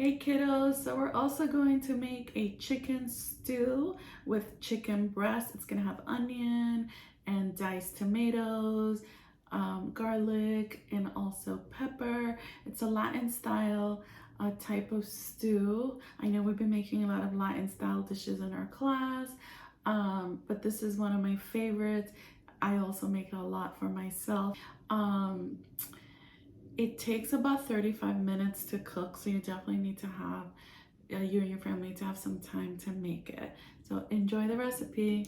Hey kiddos, so we're also going to make a chicken stew with chicken breast. It's gonna have onion and diced tomatoes, garlic, and also pepper. It's a Latin style type of stew. I know we've been making a lot of Latin style dishes in our class, but this is one of my favorites. I also make it a lot for myself. It takes about 35 minutes to cook, so you definitely need to have, you and your family to have some time to make it. So enjoy the recipe.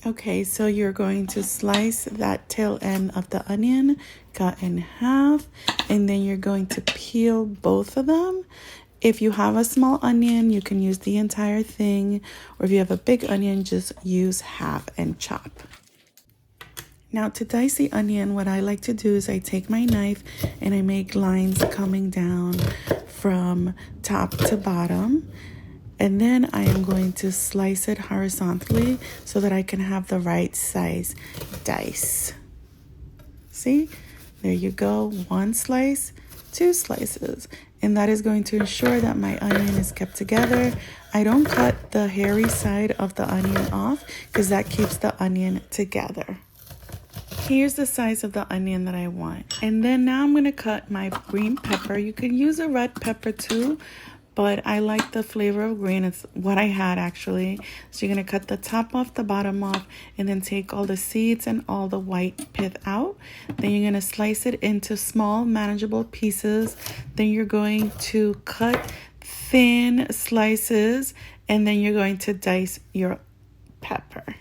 Okay, so you're going to slice that tail end of the onion, cut in half, and then you're going to peel both of them. If you have a small onion, you can use the entire thing, or if you have a big onion, just use half and chop. Now to dice the onion, what I like to do is I take my knife and I make lines coming down from top to bottom. And then I am going to slice it horizontally so that I can have the right size dice. See? There you go. One slice, two slices. And that is going to ensure that my onion is kept together. I don't cut the hairy side of the onion off because that keeps the onion together. Here's the size of the onion that I want. And then now I'm going to cut my green pepper. You can use a red pepper too, but I like the flavor of green. It's what I had actually. So you're going to cut the top off, the bottom off, and then take all the seeds and all the white pith out. Then you're going to slice it into small, manageable pieces. Then you're going to cut thin slices, and then you're going to dice your pepper.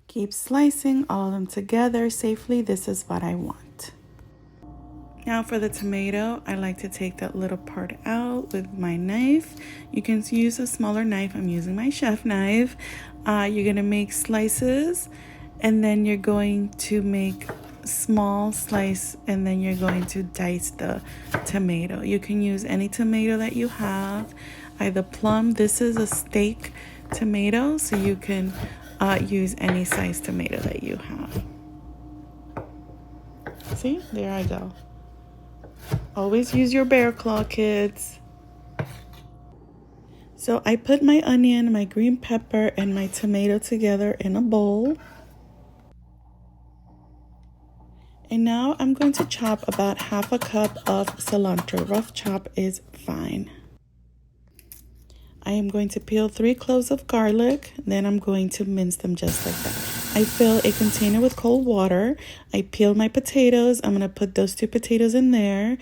Keep slicing all of them together safely. This is what I want. Now for the tomato, I like to take that little part out with my knife. You can use a smaller knife. I'm using my chef knife. You're going to make slices, and then you're going to make small slice, and then you're going to dice the tomato. You can use any tomato that you have, either plum. This is a steak tomato, so you can use any size tomato that you have. See, there I go. Always use your bear claw, kids. So I put my onion, my green pepper, and my tomato together in a bowl. And now I'm going to chop about half a cup of cilantro. Rough chop is fine. I am going to peel 3 cloves of garlic. Then I'm going to mince them just like that. I fill a container with cold water. I peel my potatoes. I'm going to put those 2 potatoes in there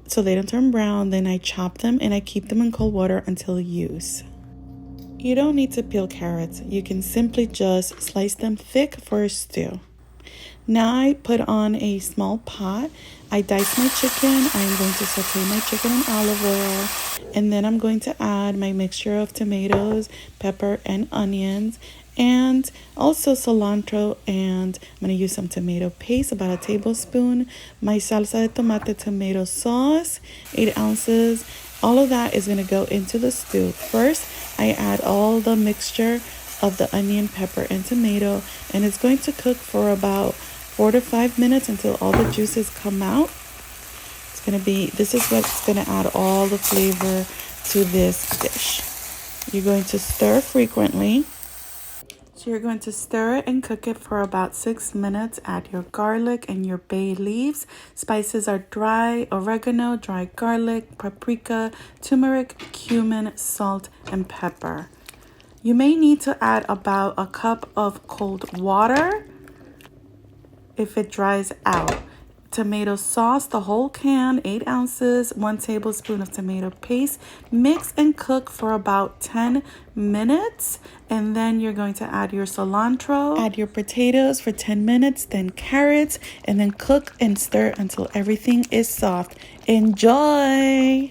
so they don't turn brown. Then I chop them and I keep them in cold water until use. You don't need to peel carrots. You can simply just slice them thick for a stew. Now I put on a small pot. I dice my chicken. I'm going to saute my chicken in olive oil. And then I'm going to add my mixture of tomatoes, pepper, and onions. And also cilantro. And I'm going to use some tomato paste, about a tablespoon. My salsa de tomate tomato sauce, 8 ounces. All of that is going to go into the stew. First, I add all the mixture of the onion, pepper, and tomato. And it's going to cook for about 4 to 5 minutes until all the juices come out. This is what's going to add all the flavor to this dish. You're going to stir frequently. So you're going to stir it and cook it for about 6 minutes. Add your garlic and your bay leaves. Spices are dry oregano, dry garlic, paprika, turmeric, cumin, salt, and pepper. You may need to add about a cup of cold water if it dries out. Tomato sauce, the whole can, 8 ounces, 1 tablespoon of tomato paste. Mix and cook for about 10 minutes. And then you're going to add your cilantro. Add your potatoes for 10 minutes, then carrots, and then cook and stir until everything is soft. Enjoy!